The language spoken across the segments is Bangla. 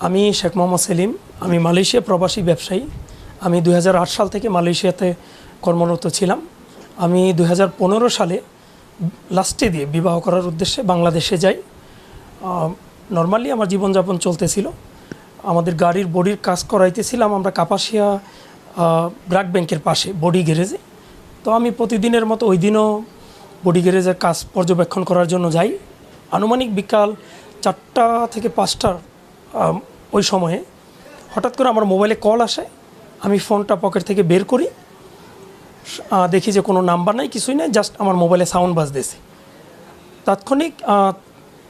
আমি শেখ মোহাম্মদ সেলিম। আমি মালয়েশিয়া প্রবাসী ব্যবসায়ী। আমি 2008 সাল থেকে মালয়েশিয়াতে কর্মরত ছিলাম। আমি 2015 সালে লাস্টে দিয়ে বিবাহ করার উদ্দেশ্যে বাংলাদেশে যাই। নর্মালি আমার জীবনযাপন চলতেছিল। আমাদের গাড়ির বডির কাজ করাইতেছিলাম আমরা কাপাসিয়া ব্র্যাক ব্যাংকের পাশে বডি গ্যারেজে। তো আমি প্রতিদিনের মতো ওই দিনও বডি গ্যারেজের কাজ পর্যবেক্ষণ করার জন্য যাই। আনুমানিক বিকাল 4টা থেকে 5টার ওই সময়ে হঠাৎ করে আমার মোবাইলে কল আসে। আমি ফোনটা পকেট থেকে বের করি, দেখি যে কোনো নাম্বার নাই, কিছুই নাই, জাস্ট আমার মোবাইলে সাউন্ড বাজতেছে। তাৎক্ষণিক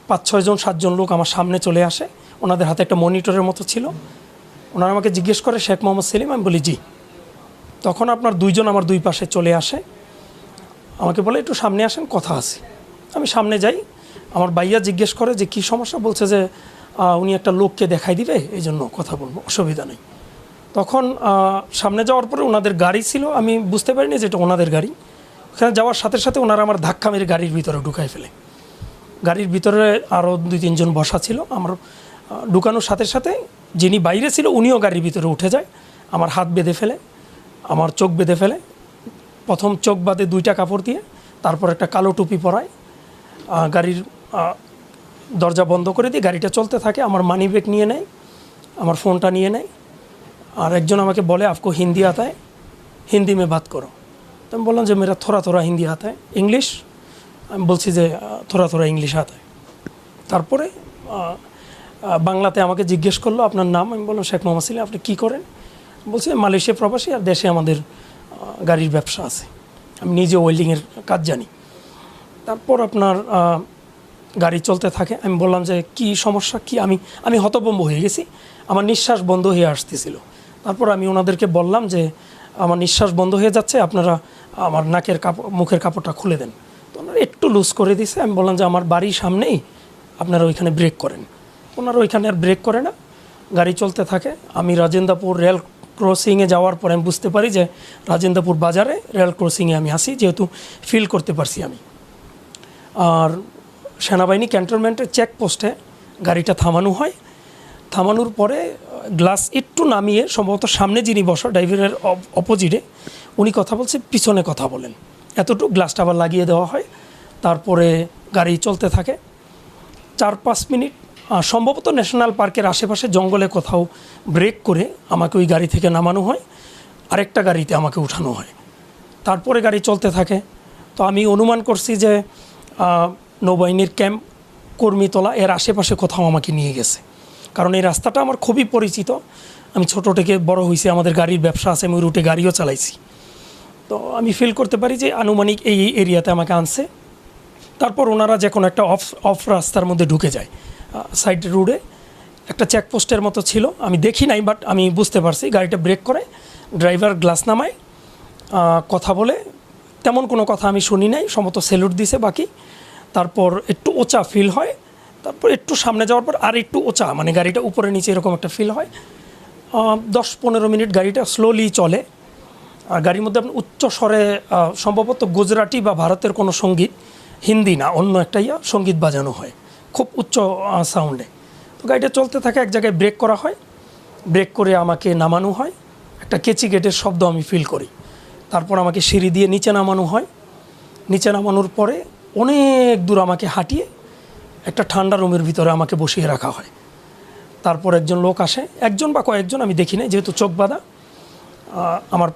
5-6 জন 7 জন লোক আমার সামনে চলে আসে। ওনাদের হাতে একটা মনিটরের মতো ছিল। ওনারা আমাকে জিজ্ঞেস করে শেখ মোহাম্মদ সেলিম? আমি বলি জি। তখন আপনার 2 জন আমার 2 পাশে চলে আসে, আমাকে বলে একটু সামনে আসেন, কথা আছে। আমি সামনে যাই। আমার ভাইয়া জিজ্ঞেস করে যে কী সমস্যা? বলছে যে উনি একটা লোককে দেখাই দিবে, এই জন্য কথা বলবো, অসুবিধা নেই। তখন সামনে যাওয়ার পরে ওনাদের গাড়ি ছিল, আমি বুঝতে পারিনি যে এটা ওনাদের গাড়ি। ওখানে যাওয়ার সাথে সাথে ওনারা আমার ধাক্কা মেরে গাড়ির ভিতরে ঢুকাই ফেলে। গাড়ির ভিতরে আরও 2-3 জন বসা ছিল। আমার ঢুকানোর সাথে সাথে যিনি বাইরে ছিল উনিও গাড়ির ভিতরে উঠে যায়। আমার হাত বেঁধে ফেলে, আমার চোখ বেঁধে ফেলে। প্রথম চোখ বাঁধে 2টা কাপড় দিয়ে, তারপর একটা কালো টুপি পরায়। গাড়ির দরজা বন্ধ করে দিয়ে গাড়িটা চলতে থাকে। আমার মানি ব্যাগ নিয়ে নেয়, আমার ফোনটা নিয়ে নেয়। আর একজন আমাকে বলে আপকো হিন্দি আতা হ্যায়, হিন্দি মে বাত করো। তো আমি বললাম যে মেরা থোড়া থোড়া হিন্দি আতা হ্যায়। ইংলিশ? আমি বলছি যে থোড়া থোড়া ইংলিশ আতা হ্যায়। তারপরে বাংলাতে আমাকে জিজ্ঞেস করলো আপনার নাম। আমি বললাম শেখ মোহাম্মদ সেলিম। আপনি কী করেন? বলছি মালয়েশিয়া প্রবাসী, আর দেশে আমাদের গাড়ির ব্যবসা আছে, আমি নিজে ওয়েল্ডিংয়ের কাজ জানি। তারপর আপনার গাড়ি চলতে থাকে। আমি বললাম যে কি সমস্যা, কি? আমি হতভম্ব হয়ে গেছি, আমার নিঃশ্বাস বন্ধ হয়ে আসতেছিল। তারপর আমি ওনাদেরকে বললাম যে আমার নিঃশ্বাস বন্ধ হয়ে যাচ্ছে, আপনারা আমার নাকের কাপড়, মুখের কাপড়টা খুলে দেন। তো ওনারা একটু লুজ করে দিছে। আমি বললাম যে আমার বাড়ির সামনেই, আপনারা ওইখানে ব্রেক করেন। ওনারা ওইখানে আর ব্রেক করে না, গাড়ি চলতে থাকে। আমি রাজেন্দ্রপুর রেল ক্রসিংয়ে যাওয়ার পরে আমি বুঝতে পারি যে রাজেন্দ্রপুর বাজারে রেল ক্রসিংয়ে আমি আসি, যেহেতু ফিল করতে পারছি আমি। আর সেনাবাহিনী ক্যান্টনমেন্টের চেকপোস্টে গাড়িটা থামানো হয়। থামানোর পরে গ্লাস একটু নামিয়ে, সম্ভবত সামনে যিনি বসা ড্রাইভারের অপোজিটে, উনি কথা বলছে, পিছনে কথা বলেন, এতটুকু গ্লাসটা আবার লাগিয়ে দেওয়া হয়। তারপরে গাড়ি চলতে থাকে 4-5 মিনিট। সম্ভবত ন্যাশনাল পার্কের আশেপাশে জঙ্গলে কোথাও ব্রেক করে আমাকে ওই গাড়ি থেকে নামানো হয়, আরেকটা গাড়িতে আমাকে উঠানো হয়। তারপরে গাড়ি চলতে থাকে। তো আমি অনুমান করছি যে নৌবাহিনীর ক্যাম্প কর্মীতলা এর আশেপাশে কোথাও আমাকে নিয়ে গেছে, কারণ এই রাস্তাটা আমার খুবই পরিচিত। আমি ছোটো থেকে বড় হয়েছি, আমাদের গাড়ির ব্যবসা আছে, আমি রুটে গাড়িও চালাইছি। তো আমি ফিল করতে পারি যে আনুমানিক এই এরিয়াতে আমাকে আনছে। তারপর ওনারা যে কোনো একটা অফ রাস্তার মধ্যে ঢুকে যায়, সাইড রোডে একটা চেকপোস্টের মতো ছিল, আমি দেখি নাই, বাট আমি বুঝতে পারছি। গাড়িটা ব্রেক করে ড্রাইভার গ্লাস নামায়, কথা বলে, তেমন কোনো কথা আমি শুনি নাই, সম্ভবত স্যালুট দিছে বাকি। তারপর একটু উঁচা ফিল হয়, তারপর একটু সামনে যাওয়ার পর আর একটু উঁচা, মানে গাড়িটা উপরে নিচে এরকম একটা ফিল হয়। 10-15 মিনিট গাড়িটা স্লোলি চলে। আর গাড়ির মধ্যে আপনি উচ্চ স্বরে, সম্ভবত গুজরাটি বা ভারতের কোনো সঙ্গীত, হিন্দি না অন্য একটা সঙ্গীত বাজানো হয় খুব উচ্চ সাউন্ডে। তো গাড়িটা চলতে থাকে, এক জায়গায় ব্রেক করা হয়, ব্রেক করে আমাকে নামানো হয়। একটা কেচি গেটের শব্দ আমি ফিল করি। তারপর আমাকে সিঁড়ি দিয়ে নিচে নামানো হয়। নিচে নামানোর পরে অনেক দূর আমাকে হাঁটিয়ে একটা ঠান্ডা রুমের ভিতরে আমাকে বসিয়ে রাখা হয়। তারপর একজন লোক আসে, একজন বা কয়েকজন আমি দেখি নাই, যেহেতু চোখ বাঁধা। আমার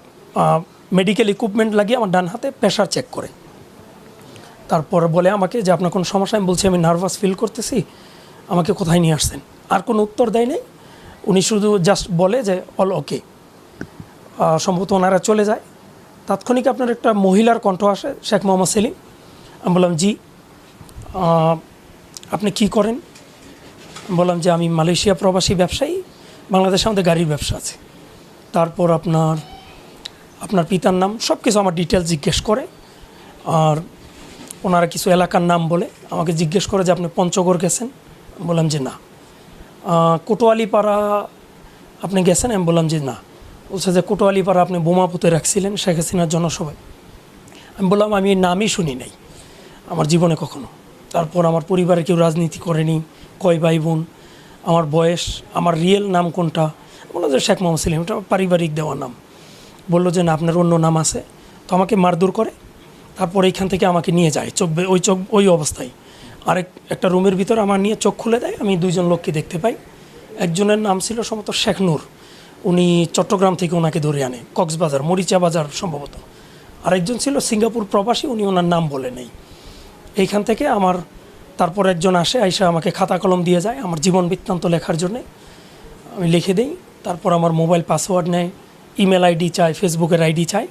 মেডিকেল ইকুইপমেন্ট লাগিয়ে আমার ডান হাতে প্রেশার চেক করে। তারপর বলে আমাকে যে আপনার কোনো সমস্যা? আমি বলছি আমি নার্ভাস ফিল করতেছি, আমাকে কোথায় নিয়ে আসছেন? আর কোনো উত্তর দেয় নাই, উনি শুধু জাস্ট বলে যে অল ওকে। সম্ভবত ওনারা চলে যায়। তাৎক্ষণিক আপনার একটা মহিলার কণ্ঠ আসে, শেখ মোহাম্মদ সেলিম। আমি বললাম জি। আপনি কি করেন? বললাম যে আমি মালয়েশিয়া প্রবাসী ব্যবসায়ী, বাংলাদেশে আমাদের গাড়ির ব্যবসা আছে। তারপর আপনার পিতার নাম, সব কিছু আমার ডিটেলস জিজ্ঞেস করে। আর ওনারা কিছু এলাকার নাম বলে আমাকে জিজ্ঞেস করে যে আপনি পঞ্চগড় গেছেন? বললাম যে না। কোটোয়ালিপাড়া আপনি গেছেন? আমি বললাম যে না। বলছে যে কোটোয়ালিপাড়া আপনি বোমা পুঁতে রাখছিলেন শেখ হাসিনার জনসভায়। আমি বললাম আমি এই নামই শুনি নাই আমার জীবনে কখনো। তারপর আমার পরিবারে কেউ রাজনীতি করেনি, কয় ভাই বোন, আমার বয়স, আমার রিয়েল নাম কোনটা। বললো যে শেখ মোহাম্মদ সেলিম, এটা পারিবারিক দেওয়া নাম। বললো যে না, আপনার অন্য নাম আছে। তো আমাকে মারধর করে, তারপর এইখান থেকে আমাকে নিয়ে যায় ওই অবস্থায় একটা রুমের ভিতরে আমার নিয়ে চোখ খুলে দেয়। আমি দুইজন লোককে দেখতে পাই। একজনের নাম ছিল সম্ভবত শেখ নূর, উনি চট্টগ্রাম থেকে ওনাকে ধরে আনে, কক্সবাজার মরিচা বাজার সম্ভবত। আরেকজন ছিল সিঙ্গাপুর প্রবাসী, উনি ওনার নাম বলে নেই। এইখান থেকে তারপর একজন আসে, আইসা আমাকে খাতা কলম দিয়ে যায় আমার জীবন বৃত্তান্ত লেখার জন্যে। আমি লিখে দিই। তারপর আমার মোবাইল পাসওয়ার্ড নেয়, ইমেল আইডি চায়, ফেসবুকের আইডি চায়,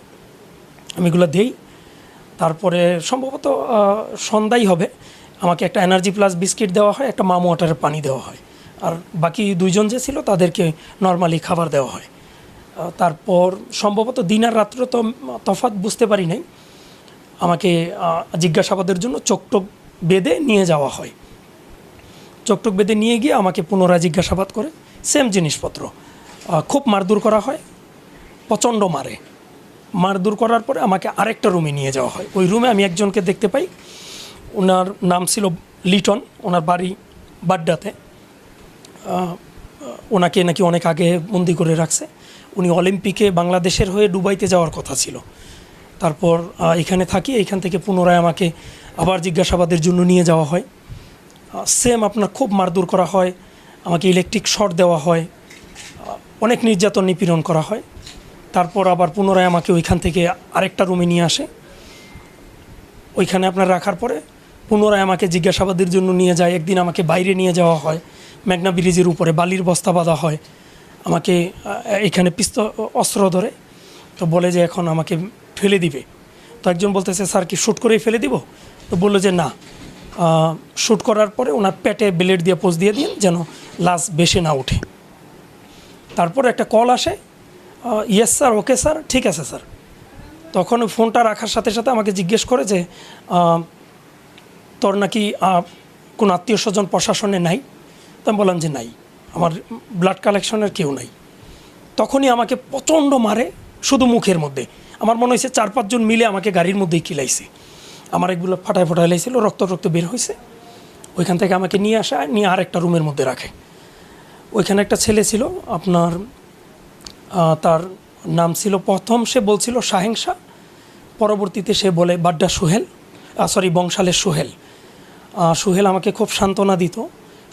আমি এগুলো দিই। তারপরে সম্ভবত সন্ধ্যাই হবে, আমাকে একটা এনার্জি প্লাস বিস্কিট দেওয়া হয়, একটা মাম ওয়াটারের পানি দেওয়া হয়, আর বাকি দুইজন যে ছিল তাদেরকে নর্মালি খাবার দেওয়া হয়। তারপর সম্ভবত দিন আর রাত্র তো তফাৎ বুঝতে পারি নাই, আমাকে জিজ্ঞাসাবাদের জন্য চোখটোক বেঁধে নিয়ে যাওয়া হয়। চোখটোক বেঁধে নিয়ে গিয়ে আমাকে পুনরায় জিজ্ঞাসাবাদ করে সেম জিনিসপত্র। খুব মারধর করা হয়, প্রচণ্ড মারধর করার পরে আমাকে আরেকটা রুমে নিয়ে যাওয়া হয়। ওই রুমে আমি একজনকে দেখতে পাই, ওনার নাম ছিল লিটন, ওনার বাড়ি বাড্ডাতে। ওনাকে নাকি অনেক আগে বন্দি করে রাখছে। উনি অলিম্পিকে বাংলাদেশের হয়ে দুবাইতে যাওয়ার কথা ছিল। তারপর এখানে থাকি, এইখান থেকে পুনরায় আমাকে আবার জিজ্ঞাসাবাদের জন্য নিয়ে যাওয়া হয়। সেম আপনার খুব মারধর করা হয়, আমাকে ইলেকট্রিক শর্ট দেওয়া হয়, অনেক নির্যাতন নিপীড়ন করা হয়। তারপর আবার পুনরায় আমাকে ওইখান থেকে আরেকটা রুমে নিয়ে আসে। ওইখানে আপনার রাখার পরে পুনরায় আমাকে জিজ্ঞাসাবাদের জন্য নিয়ে যায়। একদিন আমাকে বাইরে নিয়ে যাওয়া হয়, মেঘনা ব্রিজের উপরে বালির বস্তা বাঁধা হয়। আমাকে এখানে অস্ত্র ধরে, তো বলে যে এখন আমাকে ফেলে দিবে। তো একজন বলতেছে স্যার কি শ্যুট করেই ফেলে দিব? তো বললো যে না, শ্যুট করার পরে ওনার পেটে ব্লেড দিয়ে পোজ দিয়ে দিন যেন লাশ বেশি না ওঠে। তারপর একটা কল আসে, ইয়েস স্যার, ওকে স্যার, ঠিক আছে স্যার। তখন ফোনটা রাখার সাথে সাথে আমাকে জিজ্ঞেস করে যে তোর নাকি কোনো আত্মীয় স্বজন প্রশাসনে নাই? তো আমি বললাম যে নাই, আমার ব্লাড কালেকশনের কেউ নাই। তখনই আমাকে প্রচণ্ড মারে, শুধু মুখের মধ্যে। আমার মনে হয়েছে 4-5 জন মিলে আমাকে গাড়ির মধ্যেই কিলাইছে। আমার এগুলো ফাটায় লাইছিল, রক্ত বের হয়েছে। ওইখান থেকে আমাকে নিয়ে আরেকটা রুমের মধ্যে রাখে। ওইখানে একটা ছেলে ছিল আপনার, তার নাম ছিল, প্রথম সে বলছিল শাহেং শাহ, পরবর্তীতে সে বলে বাড্ডা সোহেল, বংশালের সোহেল। সোহেল আমাকে খুব সান্ত্বনা দিত।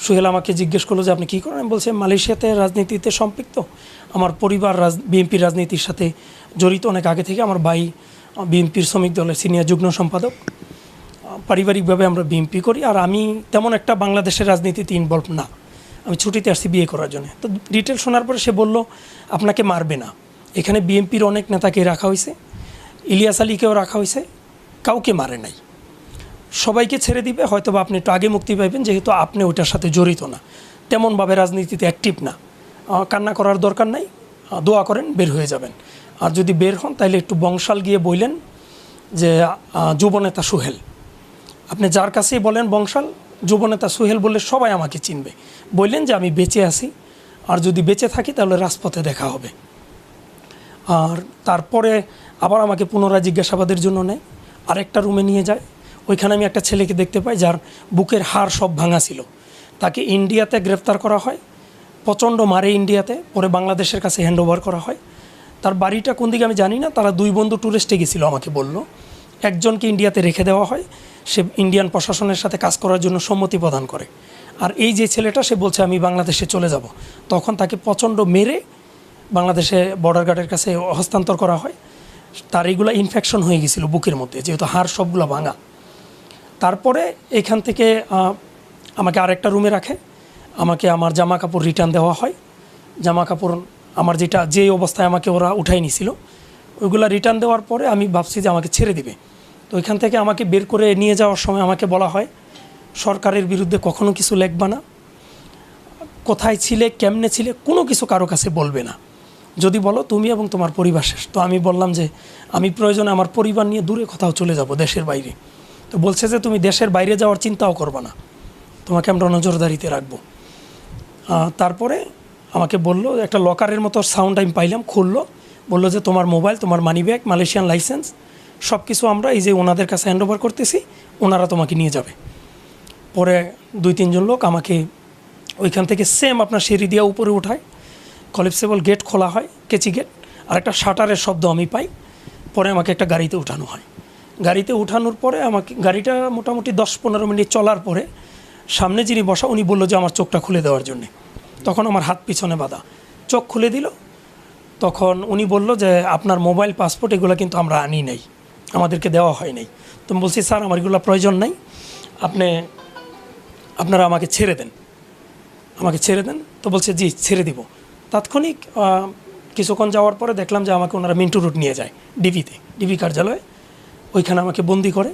সোহেল আমাকে জিজ্ঞেস করলো যে আপনি কী করেন? আমি বলছি মালয়েশিয়াতে রাজনীতিতে সম্পৃক্ত, আমার পরিবার বিএনপির রাজনীতির সাথে জড়িত অনেক আগে থেকে। আমার ভাই বিএনপির শ্রমিক দলের সিনিয়র যুগ্ম সম্পাদক, পারিবারিকভাবে আমরা বিএনপি করি। আর আমি তেমন একটা বাংলাদেশের রাজনীতিতে ইনভলভ না, আমি ছুটিতে আসছি বিয়ে করার জন্য। তো ডিটেল শোনার পরে সে বলল আপনাকে মারবে না, এখানে বিএনপির অনেক নেতাকে রাখা হয়েছে, ইলিয়াস আলীকেও রাখা হয়েছে, কাউকে মারে নাই, সবাইকে ছেড়ে দিবে, হয়তো বা আপনি একটু আগে মুক্তি পাইবেন, যেহেতু আপনি ওইটার সাথে জড়িত না, তেমনভাবে রাজনীতিতে অ্যাক্টিভ না, কান্না করার দরকার নাই, দোয়া করেন বের হয়ে যাবেন। আর যদি বের হন তাহলে একটু বংশাল গিয়ে বললেন যে যুবনেতা সোহেল, আপনি যার কাছেই বলেন বংশাল যুবনেতা সোহেল বললে সবাই আমাকে চিনবে, বললেন যে আমি বেঁচে আছি, আর যদি বেঁচে থাকি তাহলে রাজপথে দেখা হবে। আর তারপরে আবার আমাকে পুনরায় জিজ্ঞাসাবাদের জন্য নেয়, আরেকটা রুমে নিয়ে যায়। ওইখানে আমি একটা ছেলেকে দেখতে পাই যার বুকের হাড় সব ভাঙা ছিল। তাকে ইন্ডিয়াতে গ্রেফতার করা হয়, প্রচণ্ড মারে ইন্ডিয়াতে, পরে বাংলাদেশের কাছে হ্যান্ডওভার করা হয়। তার বাড়িটা কোন দিকে আমি জানি না, তারা 2 বন্ধু ট্যুরিস্টে গেছিলো, আমাকে বলল। একজনকে ইন্ডিয়াতে রেখে দেওয়া হয়, সে ইন্ডিয়ান প্রশাসনের সাথে কাজ করার জন্য সম্মতি প্রদান করে। আর এই যে ছেলেটা, সে বলছে আমি বাংলাদেশে চলে যাব। তখন তাকে প্রচণ্ড মেরে বাংলাদেশে বর্ডার গার্ডের কাছে হস্তান্তর করা হয়। তার এইগুলো ইনফেকশন হয়ে গেছিলো বুকের মধ্যে, যেহেতু হাড় সবগুলো ভাঙা। তারপরে এখান থেকে আমাকে আরেকটা রুমে রাখে, আমাকে আমার জামা কাপড় রিটার্ন দেওয়া হয়। জামা কাপড় আমার যে অবস্থায় আমাকে ওরা উঠাই নিছিল, ওইগুলো রিটার্ন দেওয়ার পরে আমি ভাবছি যে আমাকে ছেড়ে দিবে। তো ওইখান থেকে আমাকে বের করে নিয়ে যাওয়ার সময় আমাকে বলা হয় সরকারের বিরুদ্ধে কখনো কিছু লিখবা না, কোথায় ছিলে, কেমনে ছিলে, কোনো কিছু কারো কাছে বলবে না, যদি বলো তুমি এবং তোমার পরিবার শেষ। তো আমি বললাম যে আমি প্রয়োজনে আমার পরিবার নিয়ে দূরে কোথাও চলে যাব, দেশের বাইরে। তো বলছে যে তুমি দেশের বাইরে যাওয়ার চিন্তাও করবা না, তোমাকে আমরা নজরদারিতে রাখবো। তারপরে আমাকে বললো, একটা লকারের মতো সাউন্ড আমি পাইলাম, খুললো, বললো যে তোমার মোবাইল, তোমার মানি ব্যাগ, মালয়েশিয়ান লাইসেন্স সব কিছু আমরা এই যে ওনাদের কাছে হ্যান্ডওভার করতেছি, ওনারা তোমাকে নিয়ে যাবে। পরে 2-3 জন লোক আমাকে ওইখান থেকে সেম আপনার সিঁড়ি দিয়ে উপরে উঠায়, কলিপসেবল গেট খোলা হয়, কেচি গেট, আর একটা শাটারের শব্দ আমি পাই। পরে আমাকে একটা গাড়িতে উঠানো হয়। গাড়িতে উঠানোর পরে আমাকে গাড়িটা মোটামুটি 10-15 মিনিট চলার পরে সামনে যিনি বসা উনি বললো যে আমার চোখটা খুলে দেওয়ার জন্যে। তখন আমার হাত পিছনে বাঁধা, চোখ খুলে দিল। তখন উনি বলল যে আপনার মোবাইল, পাসপোর্ট এগুলো কিন্তু আমরা আনি নাই, আমাদেরকে দেওয়া হয় নাই। তো আমি বলছি স্যার আমার এগুলো প্রয়োজন নাই, আপনারা আমাকে ছেড়ে দেন, আমাকে ছেড়ে দেন। তো বলছে জি ছেড়ে দিব। তাৎক্ষণিক কিছুক্ষণ যাওয়ার পরে দেখলাম যে আমাকে ওনারা মিন্টু রোড নিয়ে যায়, ডিবি কার্যালয়ে। ওইখানে আমাকে বন্দি করে।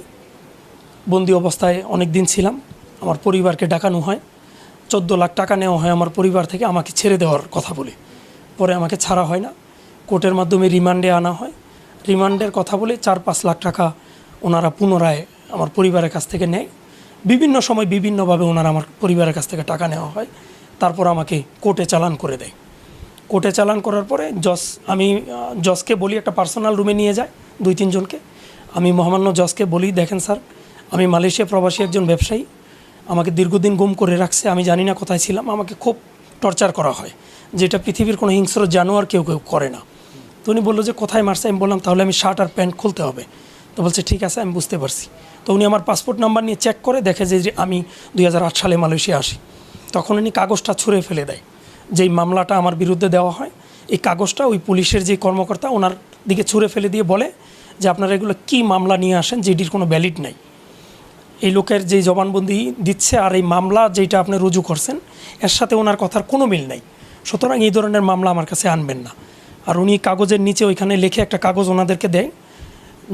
বন্দি অবস্থায় অনেক দিন ছিলাম। আমার পরিবারকে ডাকানো হয়, 14 লাখ টাকা নেওয়া হয় আমার পরিবার থেকে আমাকে ছেড়ে দেওয়ার কথা বলে। পরে আমাকে ছাড়া হয় না, কোর্টের মাধ্যমে রিমান্ডে আনা হয়। রিমান্ডের কথা বলে 4-5 লাখ টাকা ওনারা পুনরায় আমার পরিবারের কাছ থেকে নেয়। বিভিন্ন সময় বিভিন্নভাবে ওনারা আমার পরিবারের কাছ থেকে টাকা নেওয়া হয়। তারপর আমাকে কোর্টে চালান করে দেয়। কোর্টে চালান করার পরে আমি জজকে বলি একটা পার্সোনাল রুমে নিয়ে যায় 2-3 জনকে। আমি মহামান্য জজকে বলি দেখেন স্যার, আমি মালয়েশিয়া প্রবাসী একজন ব্যবসায়ী, আমাকে দীর্ঘদিন গুম করে রাখছে, আমি জানি না কোথায় ছিলাম, আমাকে খুব টর্চার করা হয়, যেটা পৃথিবীর কোনো হিংস্র জানোয়ার কেউ করে না। তো উনি বললো যে কোথায় মারছে। আমি বললাম তাহলে আমি শার্ট আর প্যান্ট খুলতে হবে। তো বলছে ঠিক আছে, আমি বুঝতে পারছি। তো উনি আমার পাসপোর্ট নাম্বার নিয়ে চেক করে দেখে যে আমি 2008 সালে মালয়েশিয়া আসি। তখন উনি কাগজটা ছুঁড়ে ফেলে দেয়, যেই মামলাটা আমার বিরুদ্ধে দেওয়া হয় এই কাগজটা ওই পুলিশের যে কর্মকর্তা ওনার দিকে ছুঁড়ে ফেলে দিয়ে বলে যে আপনারা এগুলো কী মামলা নিয়ে আসেন যেটির কোনো ভ্যালিড নাই। এই লোকের যেই জবানবন্দি দিচ্ছে আর এই মামলা যেটা আপনি রুজু করছেন এর সাথে ওনার কথার কোনো মিল নাই, সুতরাং এই ধরনের মামলা আমার কাছে আনবেন না। আর উনি কাগজের নিচে ওইখানে লিখে একটা কাগজ ওনাদেরকে দেয়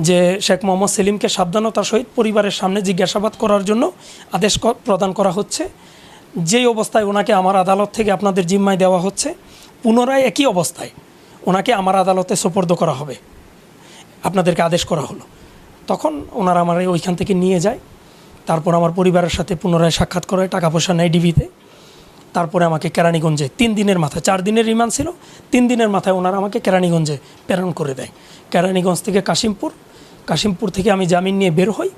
যে শেখ মোহাম্মদ সেলিমকে সাবধানতার সহিত পরিবারের সামনে জিজ্ঞাসাবাদ করার জন্য আদেশ প্রদান করা হচ্ছে। যেই অবস্থায় ওনাকে আমার আদালত থেকে আপনাদের জিম্মায় দেওয়া হচ্ছে, পুনরায় একই অবস্থায় ওনাকে আমার আদালতে সোপর্দ করা হবে, আপনাদেরকে আদেশ করা হলো। তখন ওনারা আমার ওইখান থেকে নিয়ে যায়। তারপর আমার পরিবারের সাথে পুনরায় সাক্ষাৎ করে, টাকা পয়সা নেয় ডিবিতে। তারপরে আমাকে কেরানীগঞ্জে 3 দিনের মাথায়, 4 দিনের রিমান্ড ছিল, 3 দিনের মাথায় ওনারা আমাকে কেরানীগঞ্জে প্রেরণ করে দেয়। কেরানীগঞ্জ থেকে কাশিমপুর থেকে আমি জামিন নিয়ে বের হই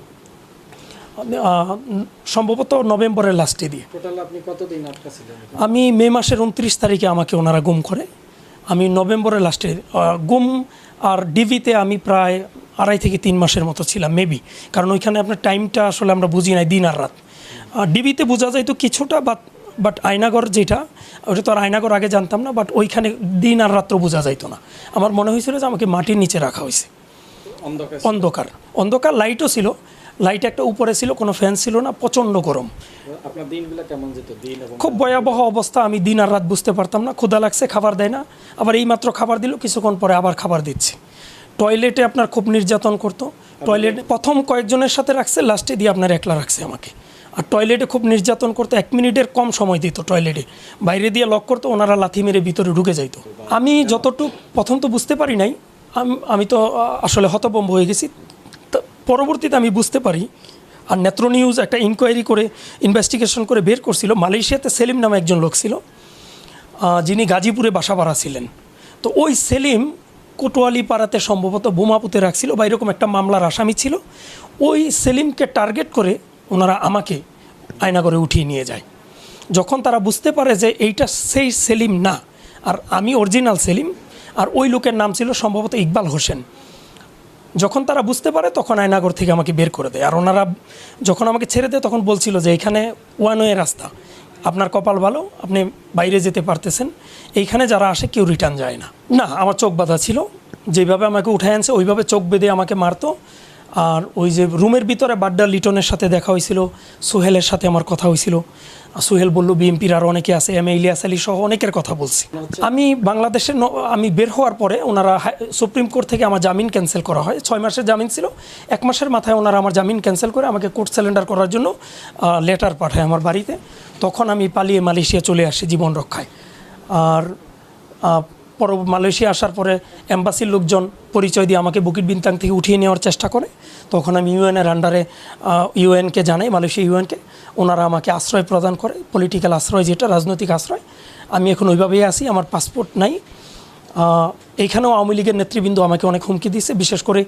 সম্ভবত নভেম্বরের লাস্টে দিয়ে। আমি মে মাসের 29 তারিখে আমাকে ওনারা গুম করে। আমি নভেম্বরের লাস্টে গুম, আর ডিবিতে আমি প্রায় 2.5 থেকে 3 মাসের মতো ছিলাম মেবি, কারণ ওইখানে আপনার টাইমটা আসলে আমরা বুঝি নাই, দিন আর রাত। ডিবিতে বোঝা যায় তো কিছুটা, বাট আয়নাগর যেটা, ওটা তো আর আয়নাগর আগে জানতাম না, বাট ওইখানে দিন আর রাত্র বোঝা যাইতো না। আমার মনে হয়েছিল যে আমাকে মাটির নিচে রাখা হয়েছে, অন্ধকার, লাইটও ছিল, লাইট একটা উপরে ছিল, কোনো ফ্যান ছিল না, প্রচণ্ড গরম। আপনার দিনগুলো কেমন যেত? খুব ভয়াবহ অবস্থা, আমি দিন আর রাত বুঝতে পারতাম না। ক্ষুধা লাগছে, খাবার দেয় না, আবার এইমাত্র খাবার দিল, কিছুক্ষণ পরে আবার খাবার দিচ্ছে। টয়লেটে আপনার খুব নির্যাতন করতো। টয়লেটে প্রথম কয়েকজনের সাথে রাখছে, লাস্টে দিয়ে আপনার একলা রাখছে আমাকে। আর টয়লেটে খুব নির্যাতন করতো, 1 মিনিটের কম সময় দিত টয়লেটে, বাইরে দিয়ে লক করতো, ওনারা লাথি মেরে ভিতরে ঢুকে যাইতো। আমি যতটুকু প্রথম তো বুঝতে পারি নাই, আমি তো আসলে হতভম্ব হয়ে গেছি। পরবর্তীতে আমি বুঝতে পারি, আর নেত্র নিউজ একটা ইনকোয়ারি করে ইনভেস্টিগেশন করে বের করছিল, মালয়েশিয়াতে সেলিম নামে একজন লোক ছিল, যিনি গাজীপুরে বাসা বাড়া ছিলেন। তো ওই সেলিম কোটোয়ালি পাড়াতে সম্ভবত বোমা পুঁতে রাখছিল বা এরকম একটা মামলার আসামি ছিল। ওই সেলিমকে টার্গেট করে ওনারা আমাকে আয়নাগরে উঠিয়ে নিয়ে যায়। যখন তারা বুঝতে পারে যে এইটা সেই সেলিম না, আর আমি অরিজিনাল সেলিম, আর ওই লোকের নাম ছিল সম্ভবত ইকবাল হোসেন, যখন তারা বুঝতে পারে তখন আয়নাগর থেকে আমাকে বের করে দেয়। আর ওনারা যখন আমাকে ছেড়ে দেয় তখন বলছিল যে এইখানে ওয়ান ওয়ে রাস্তা, আপনার কপাল ভালো, আপনি বাইরে যেতে পারতেছেন, এইখানে যারা আসে কেউ রিটার্ন যায় না। না, আমার চোখ বাঁধা ছিল, যেভাবে আমাকে উঠায় আনছে ওইভাবে চোখ বেঁধে আমাকে মারতো। আর ওই যে রুমের ভিতরে বাড্ডা লিটনের সাথে দেখা হয়েছিল, সোহেলের সাথে আমার কথা হয়েছিল। সোহেল বলল বিএনপির আর অনেকে আছে, এম এ ইলিয়াস আলী সহ অনেকের কথা বলছি। আমি বাংলাদেশের আমি বের হওয়ার পরে ওনারা সুপ্রিম কোর্ট থেকে আমার জামিন ক্যান্সেল করা হয়। 6 মাসের জামিন ছিল, 1 মাসের মাথায় ওনারা আমার জামিন ক্যান্সেল করে আমাকে কোর্ট সারেন্ডার করার জন্য লেটার পাঠায় আমার বাড়িতে। তখন আমি পালিয়ে মালয়েশিয়া চলে আসি জীবন রক্ষায়। আর মালয়েশিয়া আসার পরে এম্বাসির লোকজন পরিচয় দিয়ে আমাকে বুকিট বিনতাং থেকে উঠিয়ে নেওয়ার চেষ্টা করে। তখন আমি ইউএনের আন্ডারে ইউএনকে জানাই, মালয়েশিয়া ইউএনকে, ওনারা আমাকে আশ্রয় প্রদান করে, পলিটিক্যাল আশ্রয় যেটা, রাজনৈতিক আশ্রয়। আমি এখন ওইভাবেই আছি, আমার পাসপোর্ট নাই। এইখানেও আওয়ামী লীগের নেতৃবৃন্দ আমাকে অনেক হুমকি দিয়েছে, বিশেষ করে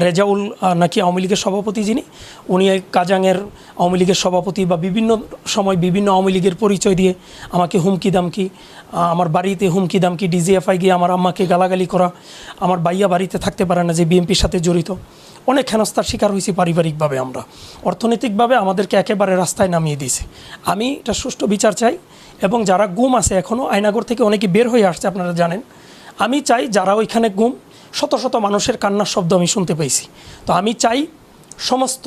রেজাউল নাকি আওয়ামী লীগের সভাপতি, যিনি উনি কাজাংয়ের আওয়ামী লীগের সভাপতি, বা বিভিন্ন সময় বিভিন্ন আওয়ামী লীগের পরিচয় দিয়ে আমাকে হুমকি দামকি, আমার বাড়িতে হুমকি দামকি, ডিজিএফআই গিয়ে আমার আম্মাকে গালাগালি করা, আমার বাইয়া বাড়িতে থাকতে পারে না যে বিএনপির সাথে জড়িত। অনেক হেনস্থার শিকার হয়েছি পারিবারিকভাবে, আমরা অর্থনৈতিকভাবে আমাদেরকে একেবারে রাস্তায় নামিয়ে দিয়েছে। আমি এটা সুষ্ঠু বিচার চাই, এবং যারা গুম আছে এখনও আয়নাগর থেকে অনেকে বের হয়ে আসছে, আপনারা জানেন। আমি চাই যারা ওইখানে গুম, শত শত মানুষের কান্নার শব্দ আমি শুনতে পেয়েছি। তো আমি চাই সমস্ত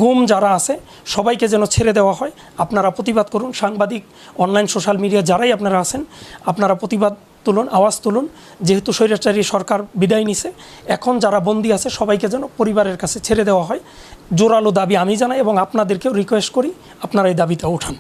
গুম যারা আছে সবাইকে যেন ছেড়ে দেওয়া হয়। আপনারা প্রতিবাদ করুন, সাংবাদিক, অনলাইন সোশ্যাল মিডিয়া যারাই আপনারা আছেন, আপনারা প্রতিবাদ তুলুন, আওয়াজ তুলুন। যেহেতু স্বৈরাচারী সরকার বিদায় নিছে, এখন যারা বন্দী আছে সবাইকে যেন পরিবারের কাছে ছেড়ে দেওয়া হয়। জোরালো দাবি আমি জানাই, এবং আপনাদেরকেও রিকোয়েস্ট করি আপনারা এই দাবিটা উঠান।